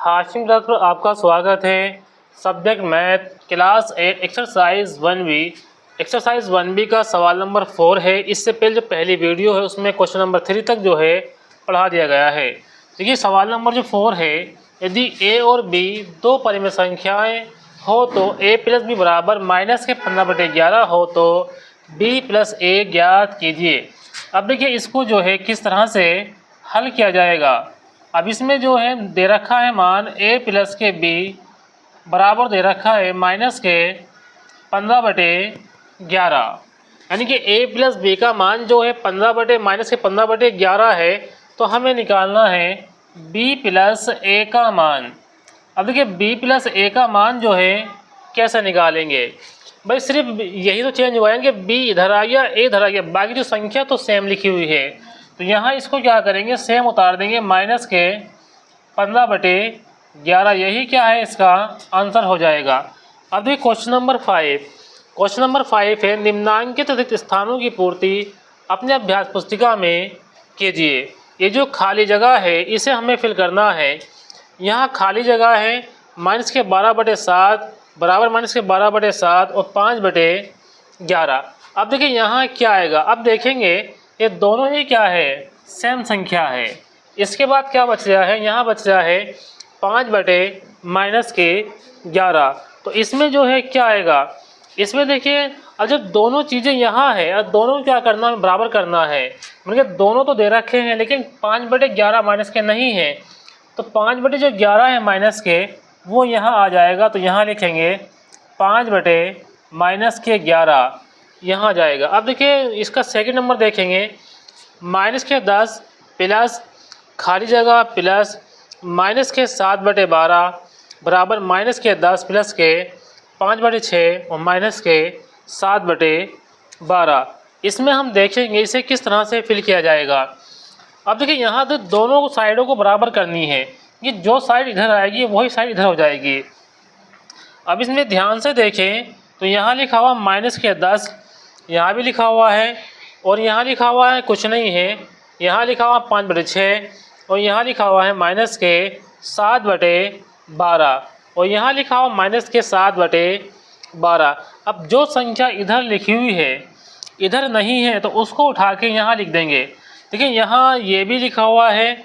Hashim class पर आपका स्वागत है। Subject math class 8 exercise 1B। Exercise 1B का सवाल नंबर 4 है। इससे पहले जो पहली वीडियो है उसमें क्वेश्चन नंबर 3 तक जो है पढ़ा दिया गया है। देखिए सवाल नंबर जो 4 है, यदि a और b दो परिमेय संख्याएं हो तो a प्लस बी बराबर माइनस के 15/11 हो तो b प्लस a ज्ञात कीजिए। अब देखिए इसको जो है किस तरह से हल किया जाएगा। अब इसमें जो है दे रखा है मान a प्लस के b बराबर दे रखा है माइनस के 15/11, यानी कि a प्लस बी का मान जो है 15/-15/11 है। तो हमें निकालना है b प्लस a का मान। अब देखिए b प्लस a का मान जो है कैसे निकालेंगे भाई, सिर्फ यही तो चेंज हुआ है कि b इधर आ गया a इधर आ गया, बाकी जो संख्या तो सेम लिखी हुई है। तो यहाँ इसको क्या करेंगे, सेम उतार देंगे, माइनस के 15/11, यही क्या है इसका आंसर हो जाएगा। अब देखिए क्वेश्चन नंबर 5। क्वेश्चन नंबर 5 है, निम्नांकित रिक्त स्थानों की पूर्ति अपने अभ्यास पुस्तिका में कीजिए। ये जो खाली जगह है इसे हमें फिल करना है। यहाँ खाली जगह है -12/7 बराबर -12/7 और 5/11। अब देखिए यहाँ क्या आएगा, अब देखेंगे ये दोनों ही क्या है, सेम संख्या है। इसके बाद क्या बच रहा है, यहाँ बच रहा है 5/-11। तो इसमें जो है क्या आएगा, इसमें देखिए अब जब दोनों चीज़ें यहाँ है और दोनों क्या करना है, बराबर करना है। मतलब दोनों तो दे रखे हैं लेकिन 5/11 माइनस के नहीं है, तो 5/11 है माइनस के वो यहाँ आ जाएगा। तो यहाँ लिखेंगे 5/-11 यहाँ जाएगा। अब देखिए इसका सेकंड नंबर देखेंगे, -10 प्लस खाली जगह प्लस -7/12 बराबर -10 प्लस के 5/6 और -7/12। इसमें हम देखेंगे इसे किस तरह से फिल किया जाएगा। अब देखिए यहाँ तो दोनों साइडों को बराबर करनी है, ये जो साइड इधर आएगी वही साइड इधर हो जाएगी। अब इसमें ध्यान से देखें तो यहाँ लिखा हुआ -10, यहाँ भी लिखा हुआ है और यहाँ लिखा हुआ है कुछ नहीं है, यहाँ लिखा हुआ 5/6 और यहाँ लिखा हुआ है -7/12 और यहाँ लिखा हुआ -7/12। अब जो संख्या इधर लिखी हुई है इधर नहीं है तो उसको उठा के यहाँ लिख देंगे। देखिए यहाँ ये भी लिखा हुआ है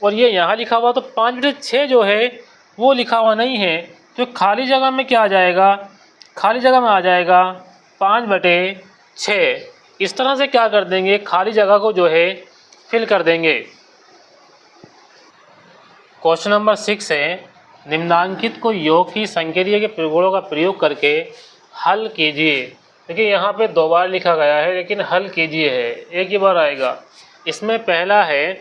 और ये यहाँ लिखा हुआ, तो 5/6 जो है वो लिखा हुआ नहीं है, तो खाली जगह में क्या आ जाएगा, खाली जगह में आ जाएगा 5/6। इस तरह से क्या कर देंगे, खाली जगह को जो है फिल कर देंगे। क्वेश्चन नंबर 6 है, निम्नांकित को योग की संकेतीय के प्रगुणों का प्रयोग करके हल कीजिए। देखिए यहाँ पे 2 बार लिखा गया है लेकिन हल कीजिए है एक ही बार आएगा। इसमें पहला है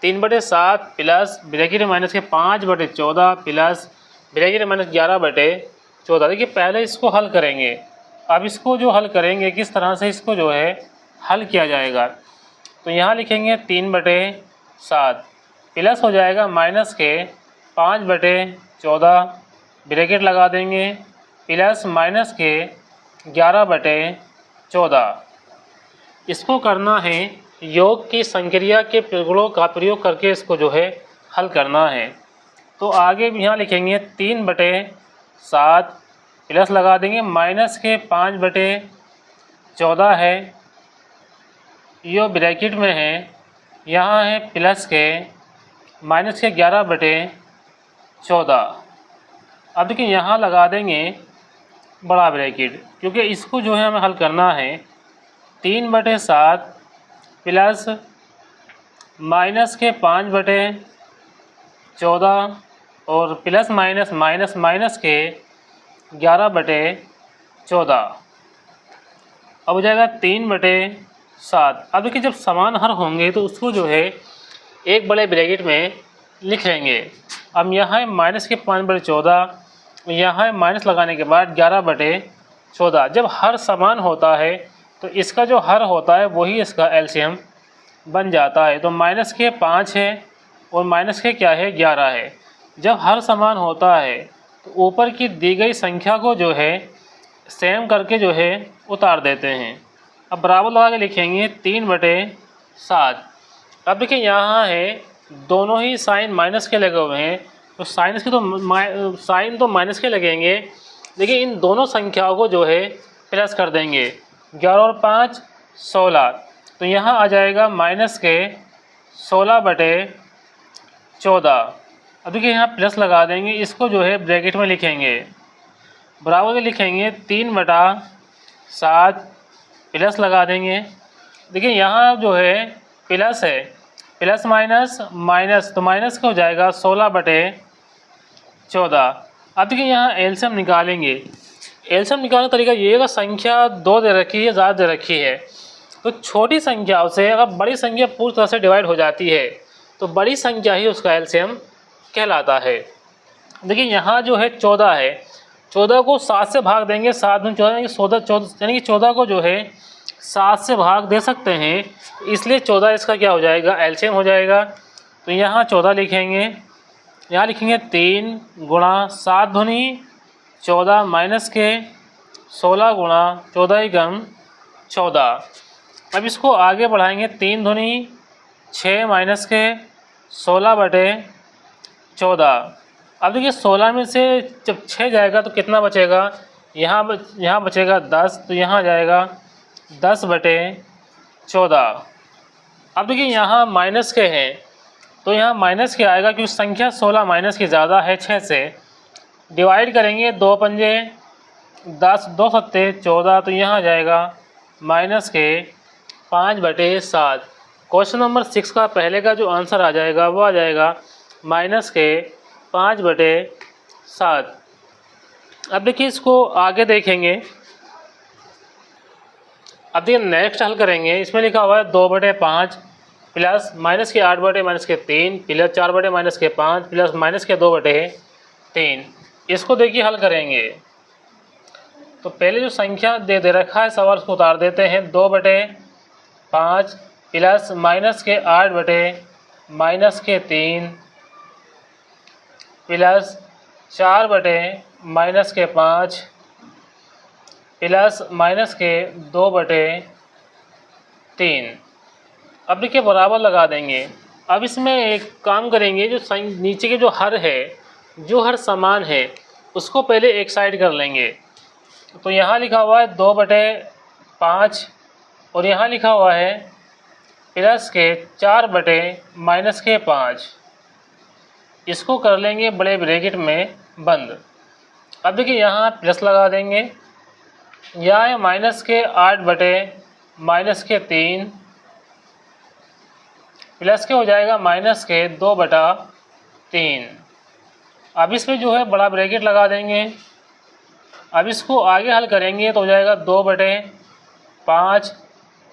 3/7 प्लस ब्रैकेट माइनस के 5/14 प्लस ब्रैकेट -11/14। देखिए पहले इसको हल करेंगे। अब इसको जो हल करेंगे किस तरह से इसको जो है हल किया जाएगा, तो यहाँ लिखेंगे 3/7 प्लस हो जाएगा माइनस के 5/14 ब्रैकेट लगा देंगे प्लस माइनस के 11/14। इसको करना है योग की संक्रिया के प्रगुणों का प्रयोग करके इसको जो है हल करना है। तो आगे भी यहाँ लिखेंगे 3/7 प्लस लगा देंगे माइनस के 5/14 है, यो ब्रैकेट में है, यहाँ है प्लस के माइनस के 11/14। अब देखिए यहाँ लगा देंगे बड़ा ब्रैकेट, क्योंकि इसको जो है हमें हल करना है। 3/7 प्लस माइनस के 5/14 और प्लस माइनस माइनस माइनस के 11/14। अब हो जाएगा 3/7। अब देखिए जब समान हर होंगे तो उसको जो है एक बड़े ब्रैकेट में लिख लेंगे। अब यहाँ है माइनस के 5/14, यहाँ है माइनस लगाने के बाद 11/14। जब हर समान होता है तो इसका जो हर होता है वही इसका एलसीएम बन जाता है। तो माइनस के 5 है और माइनस के क्या है 11 है। जब हर समान होता है तो ऊपर की दी गई संख्या को जो है सेम करके जो है उतार देते हैं। अब बराबर लगा के लिखेंगे 3/7। अब देखिए यहाँ है दोनों ही साइन माइनस के लगे हुए हैं, तो साइन तो माइनस के लगेंगे, लेकिन इन दोनों संख्याओं को जो है प्लस कर देंगे। 11 और 5 16, तो यहाँ आ जाएगा माइनस के 16/14। अब देखिए यहाँ प्लस लगा देंगे, इसको जो है ब्रैकेट में लिखेंगे, बराबर के लिखेंगे 3/7 प्लस लगा देंगे। देखिए यहाँ जो है प्लस है, प्लस माइनस माइनस, तो माइनस का हो जाएगा 16/14। अब देखिए यहाँ एलसीएम निकालेंगे। एलसीएम निकालने का तरीका ये है कि संख्या 2 दे रखी है, ज़्यादा दे रखी है, तो छोटी संख्याओं से अगर बड़ी संख्या पूरी तरह से डिवाइड हो जाती है तो बड़ी संख्या ही उसका एलसीएम कहलाता है। देखिए यहाँ जो है 14 है, 14 को 7 से भाग देंगे, 7 में 14 यानी कि 14 को जो है 7 से भाग दे सकते हैं, इसलिए 14 इसका क्या हो जाएगा, एलसीएम हो जाएगा। तो यहाँ 14 लिखेंगे, यहाँ लिखेंगे 3 गुणा 7 दूनी 14 माइनस के 16 गुणा 14 एकम 14। अब इसको आगे बढ़ाएंगे, 3 दूनी 6 माइनस के 16/14। अब देखिए 16 में से जब 6 जाएगा तो कितना बचेगा, यहाँ बचेगा 10, तो यहाँ जाएगा 10/14। अब देखिए यहाँ माइनस के हैं, तो यहाँ माइनस के आएगा क्योंकि संख्या 16 माइनस की ज़्यादा है 6 से। डिवाइड करेंगे, 2 पंजे 10, 2 सत्ते 14, तो यहाँ जाएगा माइनस के 5/7। क्वेश्चन नंबर 6 का पहले का जो आंसर आ जाएगा वो आ जाएगा माइनस के 5/7। अब देखिए इसको आगे देखेंगे। अब देखिए नेक्स्ट हल करेंगे, इसमें लिखा हुआ है 2/5 प्लस माइनस के 8/-3 प्लस 4/-5 प्लस माइनस के 2/3। इसको देखिए हल करेंगे, तो पहले जो संख्या दे रखा है सवाल उसको उतार देते हैं। 2/5 प्लस माइनस के 8/-3 प्लस 4/-5 प्लस माइनस के 2/3। अब देखिए बराबर लगा देंगे। अब इसमें एक काम करेंगे, जो नीचे के जो हर है, जो हर समान है उसको पहले एक साइड कर लेंगे। तो यहाँ लिखा हुआ है 2/5 और यहाँ लिखा हुआ है प्लस के 4/-5। इसको कर लेंगे बड़े ब्रैकेट में बंद। अब देखिए यहाँ प्लस लगा देंगे, यहाँ है माइनस के 8/-3 प्लस के हो जाएगा माइनस के 2/3। अब इसमें जो है बड़ा ब्रैकेट लगा देंगे। अब इसको आगे हल करेंगे तो हो जाएगा 2/5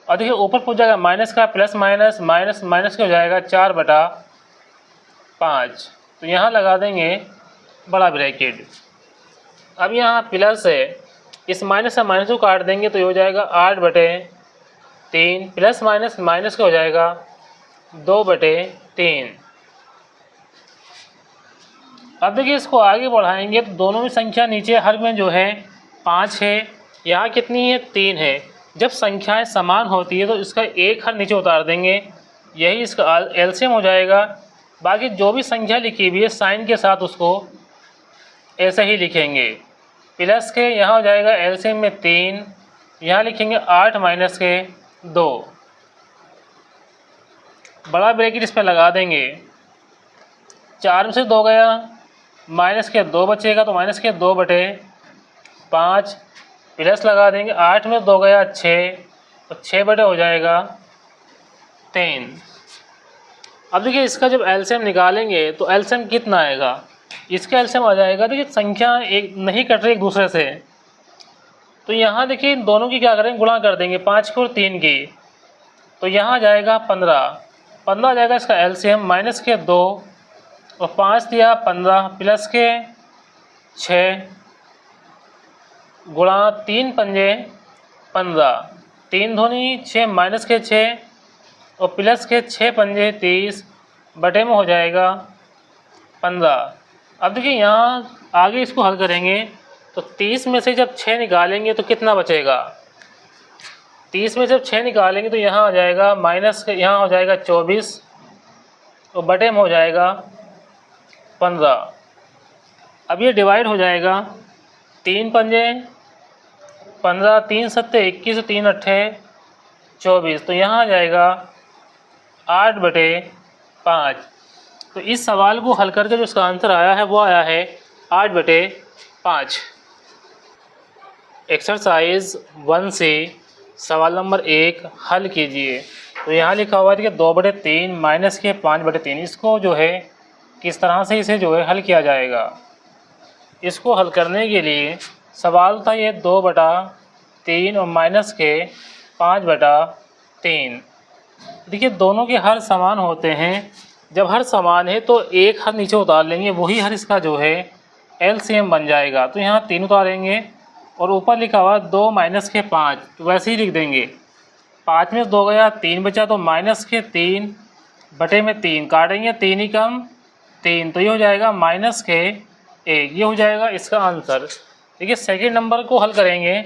और देखिए ऊपर पहुँच जाएगा माइनस का, प्लस माइनस माइनस माइनस के हो जाएगा 4/5। तो यहाँ लगा देंगे बड़ा ब्रैकेट। अब यहाँ प्लस है, इस माइनस से माइनस को काट देंगे तो ये हो जाएगा 8/3 प्लस माइनस माइनस का हो जाएगा 2/3। अब देखिए इसको आगे बढ़ाएंगे तो दोनों में संख्या नीचे हर में जो है 5 है, यहाँ कितनी है 3 है। जब संख्याएं समान होती है तो इसका एक हर नीचे उतार देंगे, यही इसका एलसीएम हो जाएगा। बाकी जो भी संख्या लिखी हुई है साइन के साथ उसको ऐसे ही लिखेंगे। प्लस के यहाँ हो जाएगा एलसीएम में 3, यहाँ लिखेंगे 8 माइनस के 2। बड़ा ब्रैकेट इस पर लगा देंगे, 4 में से 2 गया, माइनस के 2 बचेगा तो माइनस के 2/5 प्लस लगा देंगे, 8 में 2 गया 6 तो 6 हो जाएगा 3। अब देखिए इसका जब एलसीएम निकालेंगे तो एलसीएम कितना आएगा, इसका एलसीएम आ जाएगा। देखिए संख्या एक नहीं कट रही एक दूसरे से, तो यहाँ देखिए इन दोनों की क्या करेंगे, गुणा कर देंगे 5 की और 3 की, तो यहाँ जाएगा 15 जाएगा इसका एलसीएम। माइनस के 2 और 5 दिया 15 प्लस के 6 गुणा 3 पंजे 15, 3 दूनी 6 माइनस के 6 और प्लस के 6 पंजे 30 बटे में हो जाएगा 15। अब देखिए यहाँ आगे इसको हल करेंगे तो 30 में से जब 6 निकालेंगे तो कितना बचेगा, 30 में से जब 6 निकालेंगे तो यहाँ आ जाएगा माइनस के, यहाँ हो जाएगा 24 और बटे में हो जाएगा 15। अब ये डिवाइड हो जाएगा, 3 पंजे 15, 3 सत्ते 21, 3 अट्ठे 24, तो यहाँ आ जाएगा 8/5। तो इस सवाल को हल करके जो इसका आंसर आया है वो आया है 8/5। एक्सरसाइज 1 से सवाल नंबर 1 हल कीजिए। तो यहाँ लिखा हुआ है कि 2/3 माइनस के 5/3, इसको जो है किस तरह से इसे जो है हल किया जाएगा। इसको हल करने के लिए सवाल था ये 2/3 और माइनस के 5/3। देखिए दोनों के हर समान होते हैं, जब हर समान है तो एक हर नीचे उतार लेंगे, वही हर इसका जो है एलसीएम बन जाएगा। तो यहाँ 3 उतारेंगे और ऊपर लिखा हुआ 2 माइनस के 5, तो वैसे ही लिख देंगे। 5 में 2 गया, 3 बचा, तो माइनस के 3/3 काटेंगे, 3 ही कम 3, तो ये हो जाएगा माइनस के 1। ये हो जाएगा इसका आंसर। देखिए सेकंड नंबर को हल करेंगे।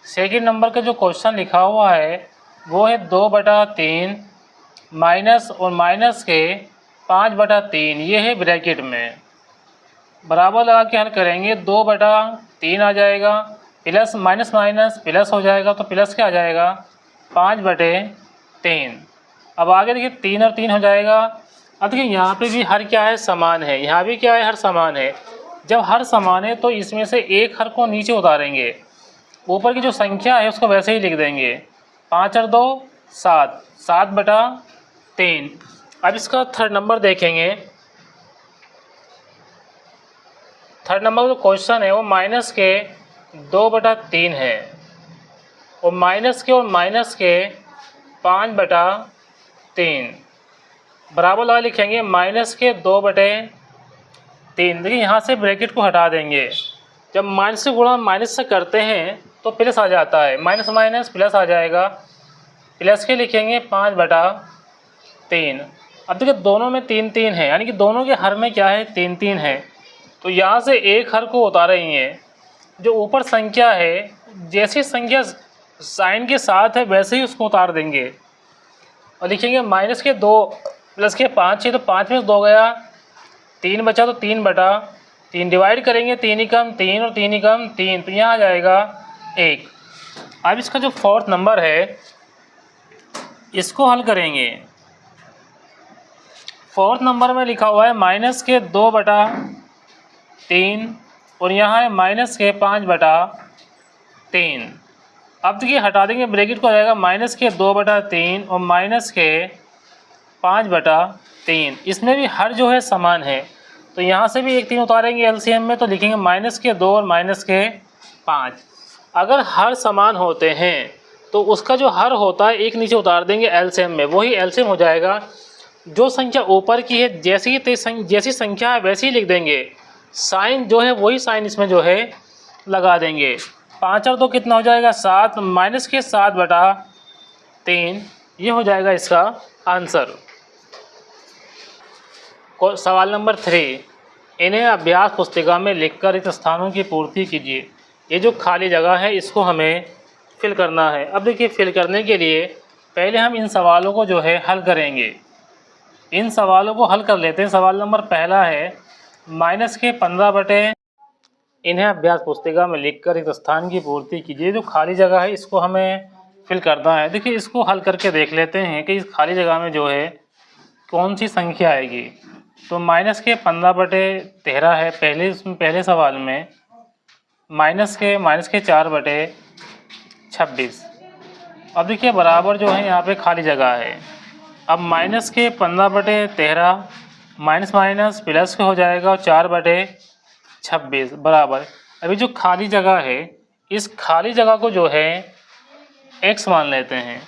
सेकंड नंबर का जो क्वेश्चन लिखा हुआ है वो है 2/3 माइनस और माइनस के 5/3, ये है ब्रैकेट में, बराबर लगा के हल करेंगे। 2/3 आ जाएगा, प्लस माइनस माइनस प्लस हो जाएगा, तो प्लस क्या आ जाएगा 5/3। अब आगे देखिए 3 और 3 हो जाएगा। अब देखिए यहाँ पे भी हर क्या है समान है, यहाँ भी क्या है हर समान है। जब हर समान है तो इसमें से एक हर को नीचे उतारेंगे, ऊपर की जो संख्या है उसको वैसे ही लिख देंगे। 5 और 2 7, 7/3। अब इसका थर्ड नंबर देखेंगे। थर्ड नंबर जो क्वेश्चन है वो माइनस के 2/3 है और माइनस के 5/3 बराबर लगा लिखेंगे माइनस के 2/3। देखिए यहाँ से ब्रैकेट को हटा देंगे। जब माइनस से गुणा माइनस से करते हैं तो प्लस आ जाता है, माइनस माइनस प्लस आ जाएगा, प्लस के लिखेंगे 5/3। अब देखिए दोनों में 3 है, यानी कि दोनों के हर में क्या है 3 है। तो यहाँ से एक हर को उतारेंगे, जो ऊपर संख्या है जैसी संख्या साइन के साथ है वैसे ही उसको उतार देंगे और लिखेंगे माइनस के 2 प्लस के 5 है, तो 5 में 2 गया, 3 बचा, तो 3/3 डिवाइड करेंगे, 3 ही कम 3 और 3 ही कम 3, तो यहाँ आ जाएगा 1। अब इसका जो फोर्थ नंबर है इसको हल करेंगे। फोर्थ नंबर में लिखा हुआ है माइनस के 2/3 और यहाँ है माइनस के 5/3। अब देखिए हटा देंगे ब्रैकेट को, आ जाएगा माइनस के 2/3 और माइनस के 5/3। इसमें भी हर जो है समान है, तो यहाँ से भी एक 3 उतारेंगे एलसीएम में, तो लिखेंगे माइनस के 2 और माइनस के 5। अगर हर समान होते हैं तो उसका जो हर होता है एक नीचे उतार देंगे एलसीएम में, वही एलसीएम हो जाएगा। जो संख्या ऊपर की है जैसी संख्या है वैसे ही लिख देंगे, साइन जो है वही साइन इसमें जो है लगा देंगे। 5 और 2 कितना हो जाएगा 7, माइनस के 7/3, ये हो जाएगा इसका आंसर। सवाल नंबर 3, इन्हें अभ्यास पुस्तिका में लिखकर रिक्त स्थानों की पूर्ति कीजिए। ये जो खाली जगह है इसको हमें फिल करना है। अब देखिए फिल करने के लिए पहले हम इन सवालों को जो है हल करेंगे। इन सवालों को हल कर लेते हैं। सवाल नंबर पहला है माइनस के 15/, इन्हें अभ्यास पुस्तिका में लिखकर एक स्थान की पूर्ति कीजिए। जो खाली जगह है इसको हमें फिल करना है। देखिए इसको हल करके देख लेते हैं कि इस खाली जगह में जो है कौन सी संख्या आएगी। तो माइनस के 15/13 है पहले सवाल में, माइनस के 4/26। अब देखिए बराबर जो है यहाँ पे खाली जगह है। अब माइनस के 15/13 माइनस माइनस प्लस के हो जाएगा और 4/26 बराबर। अभी जो खाली जगह है इस खाली जगह को जो है x मान लेते हैं।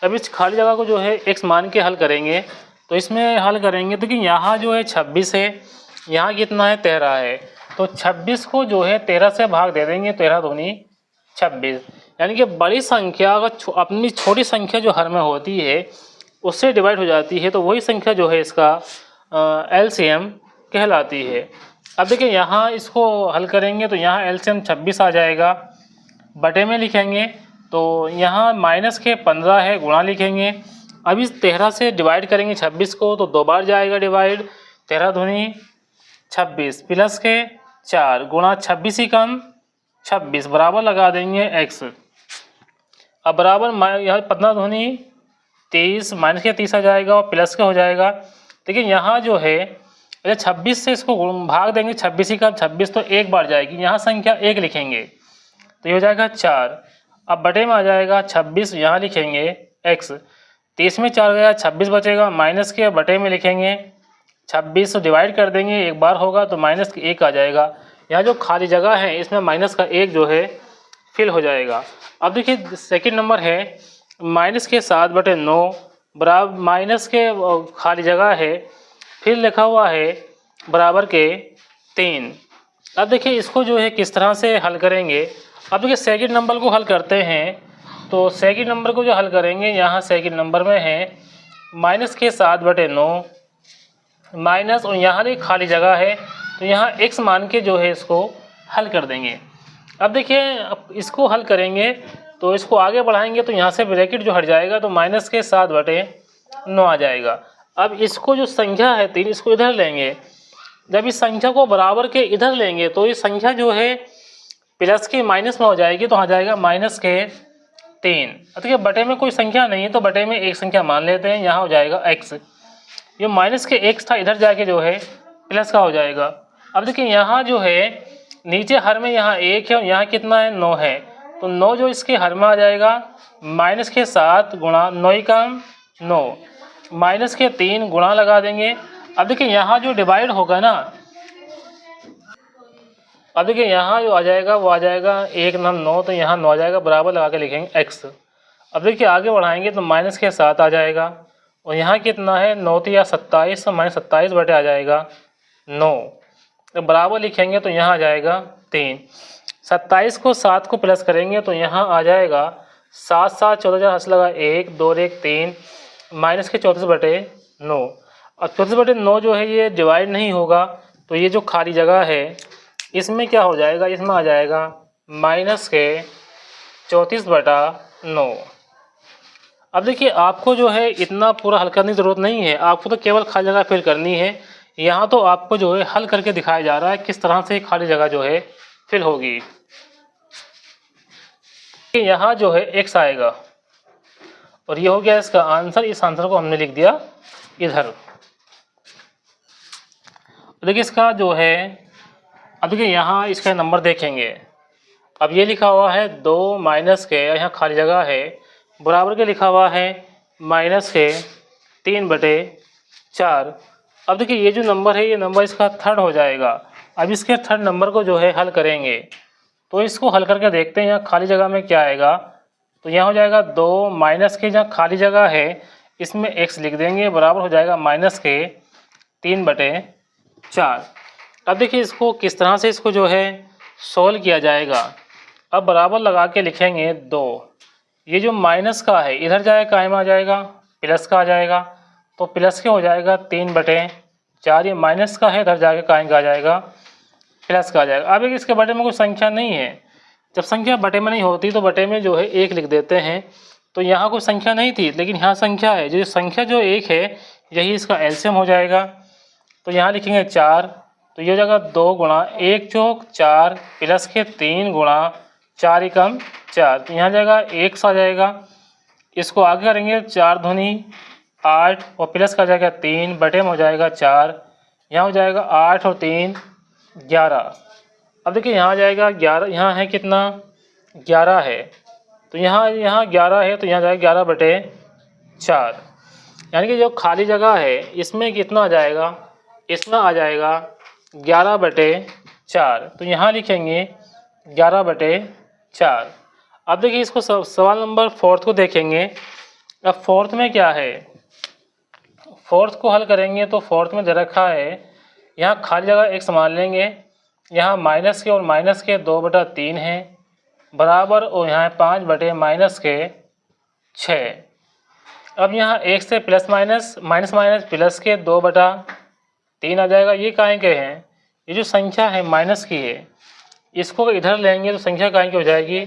अब इस खाली जगह को जो है x मान के हल करेंगे। तो इसमें हल करेंगे तो कि यहाँ जो है 26 है, यहाँ कितना है 13 है, तो 26 को जो है 13 से भाग दे देंगे, 13 दूनी 26। यानी कि बड़ी संख्या अगर अपनी छोटी संख्या जो हर में होती है उससे डिवाइड हो जाती है तो वही संख्या जो है इसका एलसीएम कहलाती है। अब देखिए यहाँ इसको हल करेंगे तो यहाँ एलसीएम 26 आ जाएगा, बटे में लिखेंगे तो यहाँ माइनस के 15 है, गुणा लिखेंगे। अब इस 13 से डिवाइड करेंगे 26 को तो 2 बार जाएगा डिवाइड, 13 दूनी 26 प्लस के 4 गुणा 26 ही कम 26 बराबर लगा देंगे x। अब बराबर यहाँ 15 दूनी 23 माइनस के 30 आ जाएगा और प्लस का हो जाएगा। लेकिन यहाँ जो है 26 से इसको भाग देंगे 26 ही कम 26 तो एक बार जाएगी, यहाँ संख्या 1 लिखेंगे तो ये हो जाएगा 4। अब बटे में आ जाएगा 26, यहाँ लिखेंगे x। 30 में 4 गया 26 बचेगा, माइनस के बटे में लिखेंगे 26 तो डिवाइड कर देंगे, एक बार होगा तो माइनस के 1 आ जाएगा। यहाँ जो खाली जगह है इसमें माइनस का 1 जो है फिल हो जाएगा। अब देखिए सेकंड नंबर है माइनस के 7/9 बराबर माइनस के खाली जगह है, फिर लिखा हुआ है बराबर के 3। अब देखिए इसको जो है किस तरह से हल करेंगे। अब देखिए सेकंड नंबर को हल करते हैं तो सेकंड नंबर को जो हल करेंगे यहाँ सेकंड नंबर में है माइनस के 7/9 माइनस और यहाँ एक खाली जगह है तो यहाँ x मान के जो है इसको हल कर देंगे। अब देखिए अब इसको हल करेंगे तो इसको आगे बढ़ाएंगे तो यहाँ से ब्रैकेट जो हट जाएगा तो माइनस के 7/9 आ जाएगा। अब इसको जो संख्या है 3 इसको इधर लेंगे, जब इस संख्या को बराबर के इधर लेंगे तो ये संख्या जो है प्लस के माइनस में हो जाएगी तो आ जाएगा माइनस के 3। अब देखिए बटे में कोई संख्या नहीं है तो बटे में एक संख्या मान लेते हैं, यहाँ हो जाएगा x। ये माइनस के x था इधर जाके जो है प्लस का हो जाएगा। अब देखिए यहाँ जो है नीचे हर में यहाँ 1 है और यहाँ कितना है 9 है तो 9 जो इसके हर में आ जाएगा माइनस के 7 गुणा 9 का 9 माइनस के 3 गुणा लगा देंगे। अब देखिए यहाँ जो डिवाइड होगा ना, अब देखिए यहाँ जो आ जाएगा वो आ जाएगा 1 9 9 तो यहाँ 9 आ जाएगा, बराबर लगा के लिखेंगे x। अब देखिए आगे बढ़ाएंगे तो माइनस के 7 आ जाएगा और यहाँ कितना है 9 या 27 तो माइनस 27 बटे आ जाएगा 9 तो बराबर लिखेंगे तो यहाँ आ जाएगा 3। 27 को 7 को प्लस करेंगे तो यहाँ आ जाएगा 7 7 14 हंस लगा 1 2 1 3 माइनस के 34/9। और 34/9 जो है ये डिवाइड नहीं होगा तो ये जो खाली जगह है इसमें क्या हो जाएगा, इसमें आ जाएगा माइनस के 34/9। अब देखिए आपको जो है इतना पूरा हल करने की ज़रूरत नहीं है, आपको तो केवल खाली जगह फिल करनी है। यहाँ तो आपको जो है हल करके दिखाया जा रहा है किस तरह से खाली जगह जो है फिल होगी। यहाँ जो है x आएगा और ये हो गया इसका आंसर। इस आंसर को हमने लिख दिया इधर। देखिए इसका जो है अब देखिए यहाँ इसका नंबर देखेंगे। अब ये लिखा हुआ है 2 माइनस के, यहाँ खाली जगह है, बराबर के लिखा हुआ है माइनस के 3/4। अब देखिए ये जो नंबर है ये नंबर इसका थर्ड हो जाएगा। अब इसके थर्ड नंबर को जो है हल करेंगे तो इसको हल करके देखते हैं यहाँ खाली जगह में क्या आएगा। तो यहाँ हो जाएगा 2 माइनस के, जहाँ खाली जगह है इसमें x लिख देंगे, बराबर हो जाएगा माइनस के 3/4। अब देखिए इसको किस तरह से इसको जो है सोल्व किया जाएगा। अब बराबर लगा के लिखेंगे 2, ये जो माइनस का है इधर जाएगा कायम आ जाएगा, प्लस का आ जाएगा तो प्लस के हो जाएगा 3/4। ये माइनस का है इधर जाके कायम का आ जाएगा, प्लस का आ जाएगा। अब इसके बटे में कोई संख्या नहीं है, जब संख्या बटे में नहीं होती तो बटे में जो है 1 लिख देते हैं। तो यहाँ कोई संख्या नहीं थी लेकिन यहाँ संख्या है, जो संख्या जो 1 है यही इसका एलसीएम हो जाएगा। तो यहाँ लिखेंगे 4 तो ये हो जाएगा 2 गुणा 1 चौक 4 प्लस के 3 गुणा 4 एकम 4 तो यहाँ जाएगा 1 आ जाएगा। इसको आगे करेंगे 4 दूनी 8 और प्लस का जाएगा 3 बटे में हो जाएगा 4, यहाँ हो जाएगा 8 और 3 11। अब देखिए यहाँ आ जाएगा 11, यहाँ है कितना 11 है तो यहाँ 11 है तो यहाँ जाएगा 11/4। यानी कि जो खाली जगह है इसमें कितना आ जाएगा, इसमें आ जाएगा 11/4 तो यहाँ लिखेंगे 11/4। अब देखिए इसको सवाल नंबर 4 को देखेंगे। अब 4 में क्या है, 4 को हल करेंगे तो 4 में दे रखा है यहाँ खाली जगह x मान लेंगे, यहाँ माइनस के और माइनस के 2/3 है बराबर और यहाँ 5/-6। अब यहाँ 1 से plus minus minus minus plus के 2/3 आ जाएगा। ये काहे के हैं, ये जो संख्या है माइनस की है, इसको इधर लेंगे तो संख्या काहे की हो जाएगी,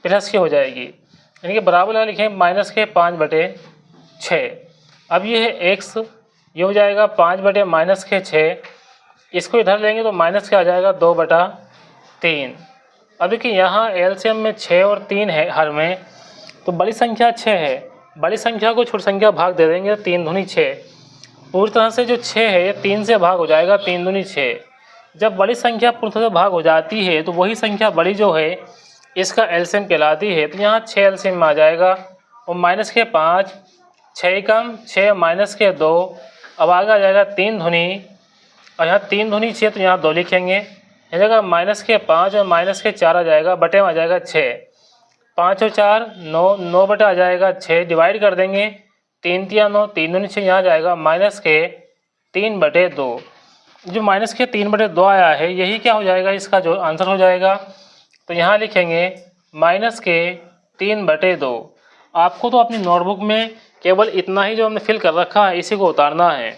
प्लस की हो जाएगी। यानी कि बराबर लगा लिखेंगे माइनस के 5/6। अब ये है x, ये हो जाएगा 5/-6 इसको इधर लेंगे तो माइनस क्या आ जाएगा 2/3। अब देखिए यहाँ एलसीएम में 6 और 3 है हर में, तो बड़ी संख्या 6 है, बड़ी संख्या को छोटी संख्या भाग दे देंगे तो 3 दूनी 6। पूरी तरह से जो 6 है ये 3 से भाग हो जाएगा, 3 दूनी 6। जब बड़ी संख्या पूरी तरह से भाग हो जाती है तो वही संख्या बड़ी जो है इसका एलसीएम कहलाती है। तो यहाँ 6 एलसीएम में आ जाएगा और माइनस के 5, 6 कम 6 माइनस के 2, अब आगे आ जाएगा 3 दूनी, और यहाँ 3 दूनी 6 तो यहाँ 2 लिखेंगे, इस जगह माइनस के 5 और माइनस के 4 आ जाएगा, बटे में आ जाएगा 6, 5 और 4 9, 9 बटे आ जाएगा 6, डिवाइड कर देंगे 3 तिया 9, 3 दूनी 6, यहाँ जाएगा माइनस के 3/2। जो माइनस के 3/2 आया है यही क्या हो जाएगा, इसका जो आंसर हो जाएगा। तो यहाँ लिखेंगे माइनस के 3/2। आपको तो अपनी नोटबुक में केवल इतना ही जो हमने फिल कर रखा है इसी को उतारना है।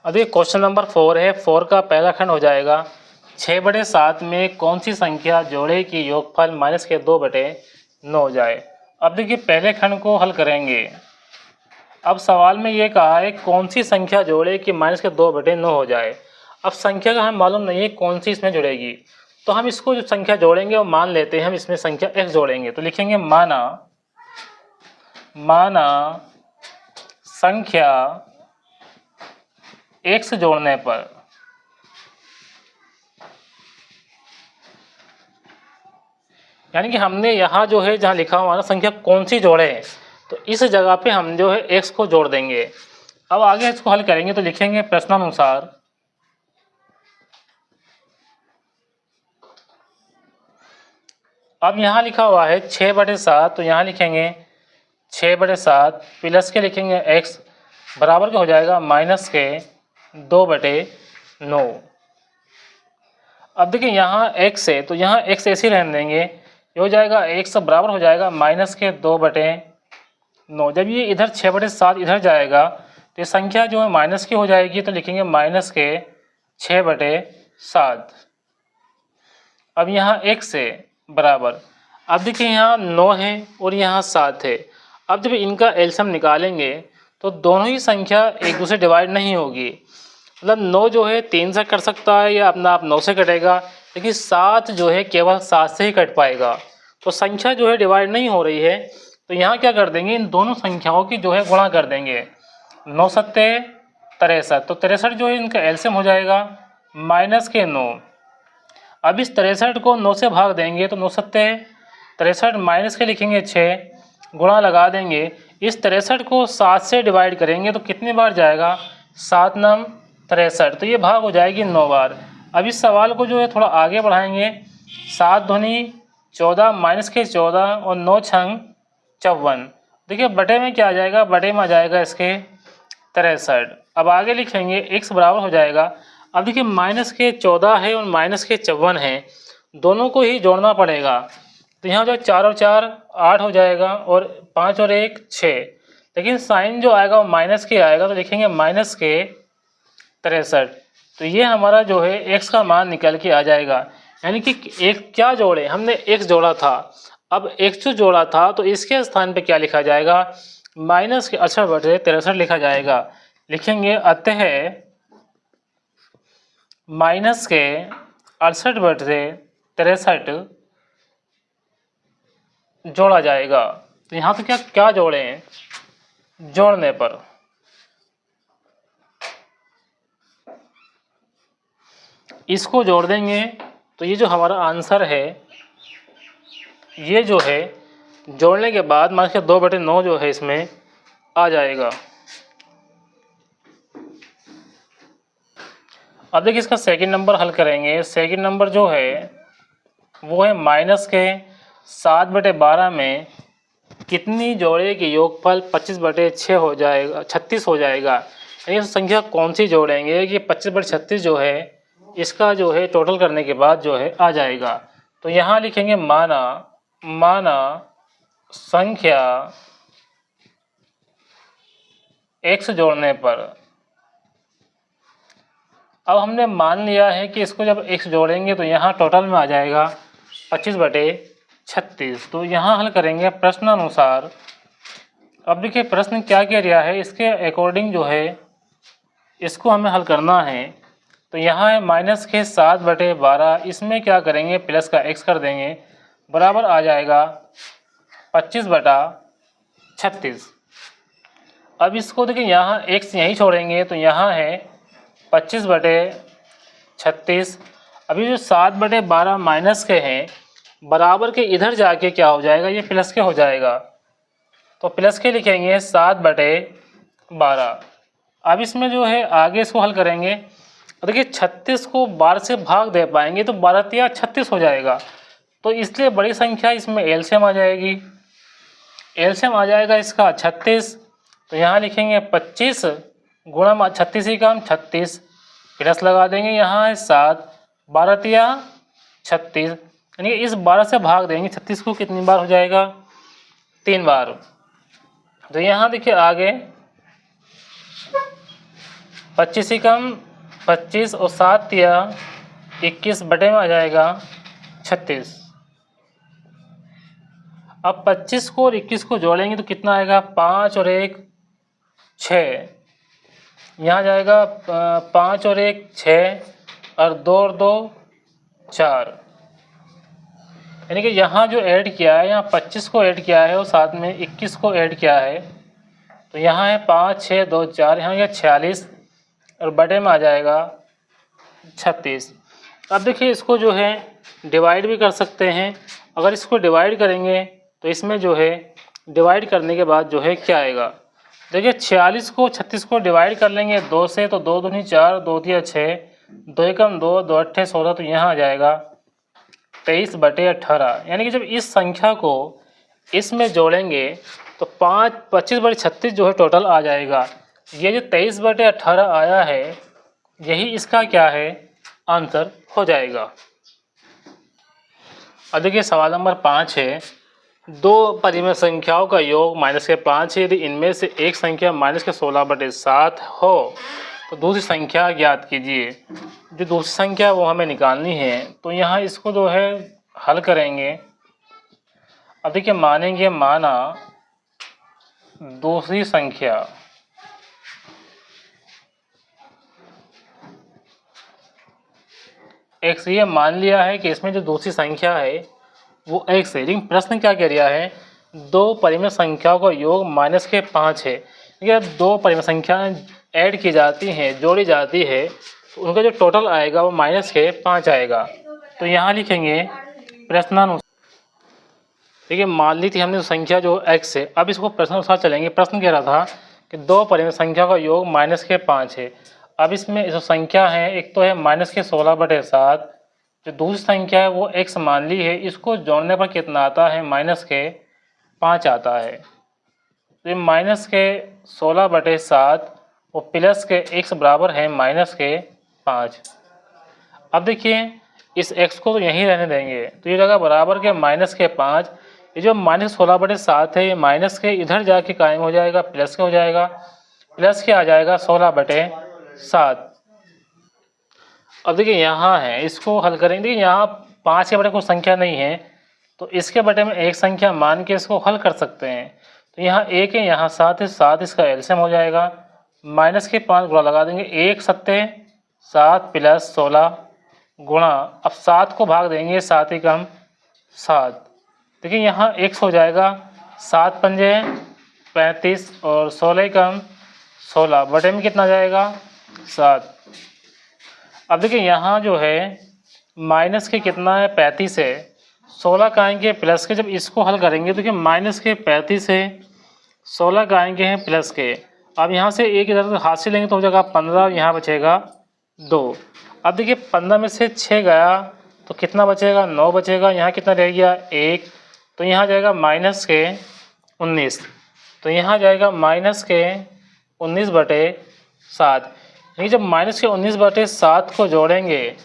अब ये क्वेश्चन नंबर 4 है। 4 का पहला खंड हो जाएगा 6/7 में कौन सी संख्या जोड़े की योगफल माइनस के 2/9 हो जाए। अब देखिए पहले खंड को हल करेंगे। अब सवाल में ये कहा है कौन सी संख्या जोड़े कि माइनस के 2/9 हो जाए। अब संख्या का हमें मालूम नहीं है कौन सी इसमें जुड़ेगी, तो हम इसको जो संख्या जोड़ेंगे वो मान लेते हैं हम इसमें संख्या x जोड़ेंगे। तो लिखेंगे माना संख्या x जोड़ने पर यानी कि हमने यहाँ जो है जहाँ लिखा हुआ ना संख्या कौन सी जोड़े, तो इस जगह पे हम जो है x को जोड़ देंगे। अब आगे इसको हल करेंगे तो लिखेंगे प्रश्नानुसार अब यहाँ लिखा हुआ है 6/7, तो यहाँ लिखेंगे 6/7 प्लस के लिखेंगे x बराबर क्या हो जाएगा माइनस के 2/9। अब देखिए यहाँ x है तो यहाँ x ऐसे ही रहने देंगे, ये हो जाएगा x बराबर हो जाएगा माइनस के 2/9। जब ये इधर 6/7 इधर जाएगा तो ये संख्या जो है माइनस की हो जाएगी, तो लिखेंगे माइनस के 6/7। अब यहाँ x है बराबर, अब देखिए यहाँ 9 है और यहाँ 7 है। अब जब इनका एलसीएम निकालेंगे तो दोनों ही संख्या एक दूसरे डिवाइड नहीं होगी, मतलब 9 जो है 3 से कट सकता है या अपना आप 9 से कटेगा, लेकिन 7 जो है केवल 7 से ही कट पाएगा। तो संख्या जो है डिवाइड नहीं हो रही है, तो यहाँ क्या कर देंगे इन दोनों संख्याओं की जो है गुणा कर देंगे। 9 सत्ते 63, तो 63 जो है इनका एलसीएम हो जाएगा माइनस के 9। अब इस 63 को 9 से भाग देंगे तो 9 सत्ते 63 माइनस के लिखेंगे 6, गुणा लगा देंगे। इस 63 को 7 से डिवाइड करेंगे तो कितनी बार जाएगा 7 9 63, तो ये भाग हो जाएगी 9 बार। अब इस सवाल को जो है थोड़ा आगे बढ़ाएंगे, 7 दूनी 14 माइनस के 14 और 9 छंग 54। देखिए बटे में क्या आ जाएगा, बटे में आ जाएगा इसके 63। अब आगे लिखेंगे x बराबर हो जाएगा, अब देखिए माइनस के 14 है और माइनस के 54 है, दोनों को ही जोड़ना पड़ेगा। तो यहाँ जो 4 और 4 8 हो जाएगा और 5 और 1 6, लेकिन साइन जो आएगा वो माइनस के आएगा, तो लिखेंगे माइनस के 63। तो ये हमारा जो है x का मान निकल के आ जाएगा। यानी कि एक क्या जोड़े, हमने x जोड़ा था, अब x जो जोड़ा था तो इसके स्थान पे क्या लिखा जाएगा माइनस के 68/63 लिखा जाएगा। लिखेंगे अतः माइनस के 68/63 जोड़ा जाएगा। तो यहाँ तो क्या जोड़े हैं, जोड़ने पर इसको जोड़ देंगे तो ये जो हमारा आंसर है ये जो है जोड़ने के बाद मान के 2/9 जो है इसमें आ जाएगा। अब देखिए इसका सेकंड नंबर हल करेंगे। सेकंड नंबर जो है वो है माइनस के 7/12 में कितनी जोड़े की योगफल 25/6 हो जाएगा 36 हो जाएगा। यानी संख्या कौन सी जोड़ेंगे कि 25/36 जो है इसका जो है टोटल करने के बाद जो है आ जाएगा। तो यहाँ लिखेंगे माना संख्या x जोड़ने पर। अब हमने मान लिया है कि इसको जब x जोड़ेंगे तो यहाँ टोटल में आ जाएगा 25/36। तो यहाँ हल करेंगे प्रश्नानुसार। अब देखिए प्रश्न क्या कह रहा है, इसके अकॉर्डिंग जो है इसको हमें हल करना है। तो यहाँ है माइनस के 7/12, इसमें क्या करेंगे प्लस का x कर देंगे, बराबर आ जाएगा 25/36। अब इसको देखिए यहाँ x यहीं छोड़ेंगे तो यहाँ है 25/36। अभी जो 7/12 माइनस के हैं, बराबर के इधर जाके क्या हो जाएगा, ये प्लस के हो जाएगा। तो प्लस के लिखेंगे 7/12। अब इसमें जो है आगे इसको हल करेंगे। देखिए 36 को 12 से भाग दे पाएंगे तो 12 36 हो जाएगा। तो इसलिए बड़ी संख्या इसमें एलसीएम आ जाएगी। एलसीएम आ जाएगा इसका 36। तो यहाँ लिखेंगे 25 गुणा 36 ही काम 36, प्लस लगा देंगे, यहाँ है 7, 12 36, यानी कि इस 12 से भाग देंगे 36 को, कितनी बार हो जाएगा, 3 बार। तो यहाँ देखिए आगे 25 ही कम 25 और 7 21 बटे में आ जाएगा 36। अब 25 को और 21 को जोड़ेंगे तो कितना आएगा, 5 और 1 6, यहाँ जाएगा 5 और 1 6 और 2 और 2 4, यानी कि यहाँ जो ऐड किया है, यहाँ 25 को ऐड किया है और साथ में 21 को ऐड किया है। तो यहाँ है 5 6 2 4, यहाँ गया 46 और बटे में आ जाएगा 36। अब देखिए इसको जो है डिवाइड भी कर सकते हैं। अगर इसको डिवाइड करेंगे तो इसमें जो है डिवाइड करने के बाद जो है क्या आएगा, देखिए 46 को 36 को डिवाइड कर लेंगे 2 से, तो 2 दूनी 4, 2 तिया 6, 2 एकम 2, 2 अट्ठे 16, तो यहाँ आ जाएगा 23/18। यानी कि जब इस संख्या को इसमें जोड़ेंगे तो 25/36 जो है टोटल आ जाएगा। ये जो 23/18 आया है, यही इसका क्या है, आंसर हो जाएगा। अब देखिए सवाल नंबर 5 है, दो परिमेय संख्याओं का योग -5 है। यदि इनमें से एक संख्या -16/7 हो तो दूसरी संख्या ज्ञात कीजिए। जो दूसरी संख्या वो हमें निकालनी है। तो यहाँ इसको जो है हल करेंगे। अब देखिए मानेंगे, माना दूसरी संख्या x, ये मान लिया है कि इसमें जो दूसरी संख्या है वो x है। लेकिन प्रश्न क्या कह रहा है, दो परिमेय संख्याओं का योग -5 है। ये दो परिमेय संख्याएं ऐड की जाती हैं, जोड़ी जाती है, तो उनका जो टोटल आएगा वो -5 आएगा। तो यहाँ लिखेंगे प्रश्नानुसार। देखिए मान ली थी हमने संख्या जो x है। अब इसको प्रश्नानुसार चलेंगे। प्रश्न कह रहा था कि दो परिमेय संख्या का योग -5 है। अब इसमें जो संख्या है, एक तो है -16/7, जो दूसरी संख्या है वो x मान ली है। इसको जोड़ने पर कितना आता है, -5 आता है। तो ये -16/7 और प्लस के x बराबर है -5। अब देखिए इस x को तो यहीं रहने देंगे, तो ये जगह बराबर के -5। ये जो -16/7 है, ये माइनस के इधर जाके कायम हो जाएगा, प्लस के हो जाएगा, प्लस के आ जाएगा 16/7। अब देखिए यहाँ है, इसको हल करेंगे। देखिए यहाँ 5 के बटे कोई संख्या नहीं है, तो इसके बटे में एक संख्या मान के इसको हल कर सकते हैं। तो यहाँ 1 है, यहाँ 7 है, 7 इसका एलसीएम हो जाएगा। -5 गुणा लगा देंगे, 1 7 7 प्लस 16 गुणा, अब 7 को भाग देंगे, 7 ही कम 7। देखिए यहाँ x हो जाएगा 7 पंजे 35 और 16 कम 16, बटे में कितना जाएगा, 7। अब देखिए यहाँ जो है माइनस के कितना है, 35 है, 16 का आएंगे प्लस के। जब इसको हल करेंगे तो देखिए -35 है, 16 का आएंगे हैं प्लस के। अब यहाँ से एक इधर से हाथ से लेंगे तो हो जाएगा 15, यहाँ बचेगा 2। अब देखिए 15 में से 6 गया तो कितना बचेगा, 9 बचेगा। यहाँ कितना रह गया, 1, तो यहाँ जाएगा -19। तो यहाँ जाएगा -19/7। यानी जब -19/7 को जोड़ेंगे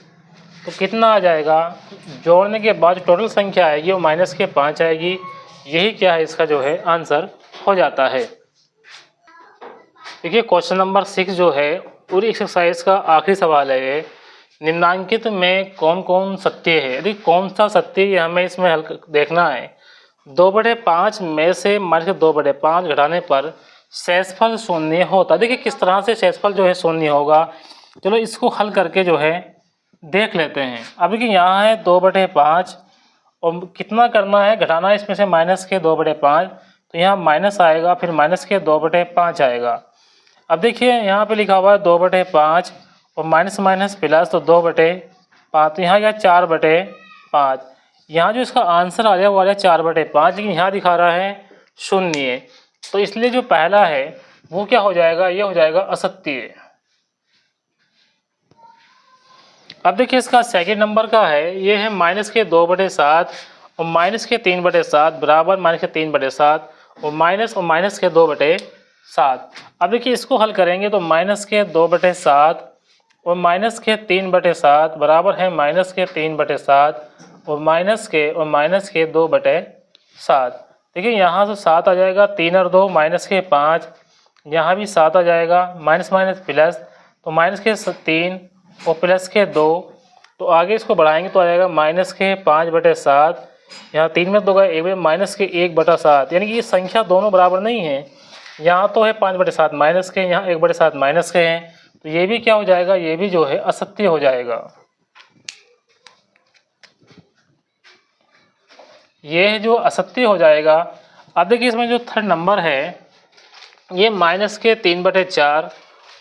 तो कितना आ जाएगा, जोड़ने के बाद टोटल संख्या आएगी वो -5 आएगी। यही क्या है, इसका जो है आंसर हो जाता है। देखिए क्वेश्चन नंबर 6 जो है पूरी एक्सरसाइज का आखिरी सवाल है ये। निम्नांकित में कौन कौन सत्य है, यदि कौन सा सत्य ये हमें इसमें हल देखना है। 2/5 में से -2/5 घटाने पर शेषफल शून्य होता। देखिए किस तरह से शेषफल जो है शून्य होगा। चलो इसको हल करके जो है देख लेते हैं। अब देखिए यहाँ है 2/5 और कितना करना है, घटाना है इसमें से माइनस के 2/5, तो यहाँ माइनस आएगा, फिर माइनस के 2/5 आएगा। अब देखिए यहाँ पे लिखा हुआ है 2/5 और माइनस माइनस प्लस, तो 2/5, तो यहाँ यह 4/5। यहाँ जो इसका आंसर आ जाएगा वो आ जाएगा 4/5, लेकिन यहाँ दिखा रहा है शून्य, तो इसलिए जो पहला है वो क्या हो जाएगा, ये हो जाएगा असत्य। अब देखिए इसका सेकंड नंबर का है, ये है माइनस के 2/7 और माइनस के 3/7 बराबर माइनस के 3/7 और माइनस के 2/7। अब देखिए इसको हल करेंगे तो माइनस के 2/7 और माइनस के 3/7 बराबर है माइनस के 3/7 और माइनस के 2/7। देखिए यहाँ से 7 आ जाएगा, 3 और 2 माइनस के 5, यहाँ भी 7 आ जाएगा, माइनस माइनस प्लस, तो माइनस के 3 और प्लस के 2, तो आगे इसको बढ़ाएंगे तो आ जाएगा माइनस के 5/7, यहाँ 3 में 2 गए, 1 में माइनस के 1/7, यानी कि ये संख्या दोनों बराबर नहीं है। यहाँ तो है 5/7 माइनस के, यहाँ 1/7 माइनस के हैं, तो ये भी क्या हो जाएगा, ये भी जो है असत्य हो जाएगा। ये जो असत्य हो जाएगा। अब देखिए इसमें जो थर्ड नंबर है, ये माइनस के 3/4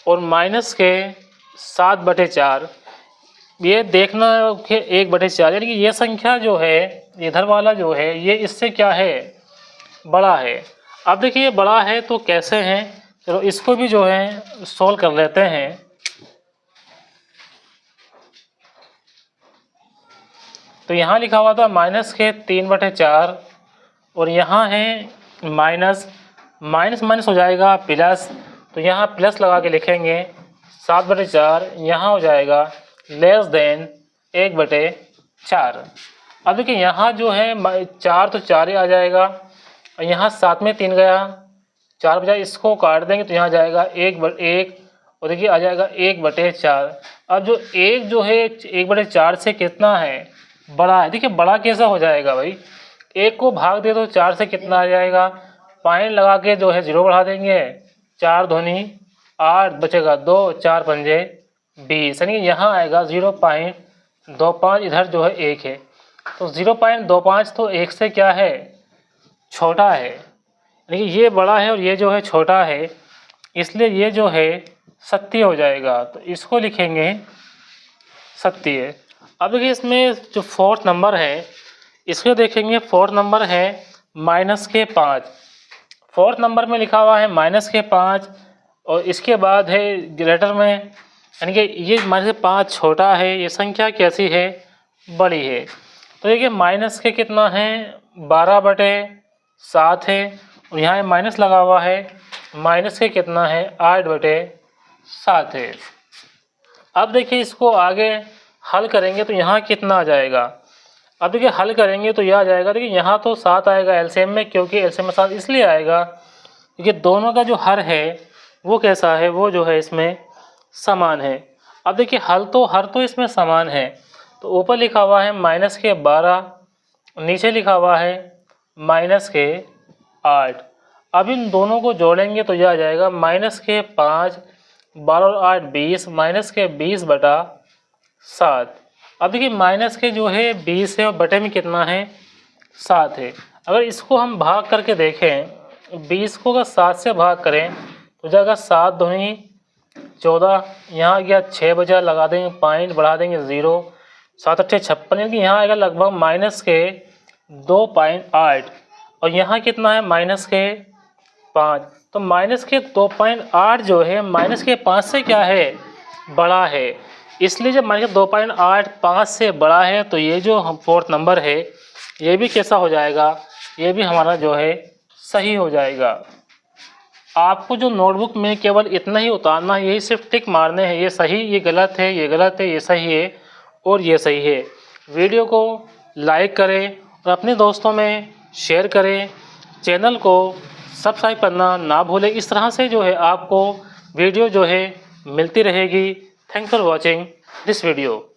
और माइनस के 7/4, ये देखना कि 1/4, यानी कि ये संख्या जो है इधर वाला जो है ये इससे क्या है, बड़ा है। अब देखिए ये बड़ा है तो कैसे हैं, चलो इसको भी जो है सोल्व कर लेते हैं। तो यहाँ लिखा हुआ था माइनस के 3/4 और यहाँ है माइनस माइनस हो जाएगा प्लस, तो यहाँ प्लस लगा के लिखेंगे 7/4, यहाँ हो जाएगा लेस देन 1/4। अब देखिए यहाँ जो है 4 तो 4 ही आ जाएगा और यहाँ 7 में 3 गया, 4 बजाय इसको काट देंगे तो यहाँ जाएगा 1/1 और देखिए आ जाएगा 1/4। अब जो 1 जो है 1/4 से कितना है, बड़ा है। देखिए बड़ा कैसा हो जाएगा भाई, 1 को भाग दे तो 4 से कितना आ जाएगा, पॉइंट लगा के जो है 0 बढ़ा देंगे, 4 दूनी 8 बचेगा 2, 4 पंजे 20, यानी कि यहाँ आएगा 0.25, इधर जो है 1 है, तो 0.25 तो 1 से क्या है, छोटा है, यानी कि ये बड़ा है और ये जो है छोटा है, इसलिए ये जो है सत्य हो जाएगा। तो इसको लिखेंगे सत्य। अब देखिए इसमें जो फोर्थ नंबर है इसको देखेंगे। फोर्थ नंबर है माइनस के 5। फोर्थ नंबर में लिखा हुआ है माइनस के 5 और इसके बाद है ग्रेटर में, यानी कि ये माइनस के 5 छोटा है, ये संख्या कैसी है, बड़ी है। तो देखिए माइनस के कितना है, 12/7 है और यहाँ माइनस लगा हुआ है, माइनस के कितना है, 8/7 है। अब देखिए इसको आगे हल करेंगे तो यहाँ कितना आ जाएगा। अब देखिए हल करेंगे तो यह आ जाएगा, देखिए यहाँ तो 7 आएगा एलसीएम में, क्योंकि एलसीएम में 7 इसलिए आएगा क्योंकि दोनों का जो हर है वो कैसा है, वो जो है इसमें समान है। अब देखिए हर तो इसमें समान है, तो ऊपर लिखा हुआ है माइनस के 12, नीचे लिखा हुआ है माइनस के 8। अब इन दोनों को जोड़ेंगे तो यह आ जाएगा माइनस के 5, 12 और 8 20, माइनस के 20/7। अब देखिए माइनस के जो है 20 है और बटे में कितना है, 7 है। अगर इसको हम भाग करके देखें, 20 को अगर 7 से भाग करें तो जाएगा 7 दूनी 14, यहाँ गया 6 बजा, लगा देंगे पॉइंट, बढ़ा देंगे 0, 7 8 56, यानी कि यहाँ आएगा लगभग माइनस के 2.8 और यहाँ कितना है, माइनस के 5। तो माइनस के 2.8 जो है माइनस के 5 से क्या है, बड़ा है। इसलिए जब माइनस के 2.8 5 से बड़ा है तो ये जो हम फोर्थ नंबर है ये भी कैसा हो जाएगा, ये भी हमारा जो है सही हो जाएगा। आपको जो नोटबुक में केवल इतना ही उतारना है, यही सिर्फ टिक मारने हैं, ये सही, ये गलत है, ये गलत है, ये सही है और ये सही है। वीडियो को लाइक करें और अपने दोस्तों में शेयर करें, चैनल को सब्सक्राइब करना ना भूलें। इस तरह से जो है आपको वीडियो जो है मिलती रहेगी। Thanks for watching this video.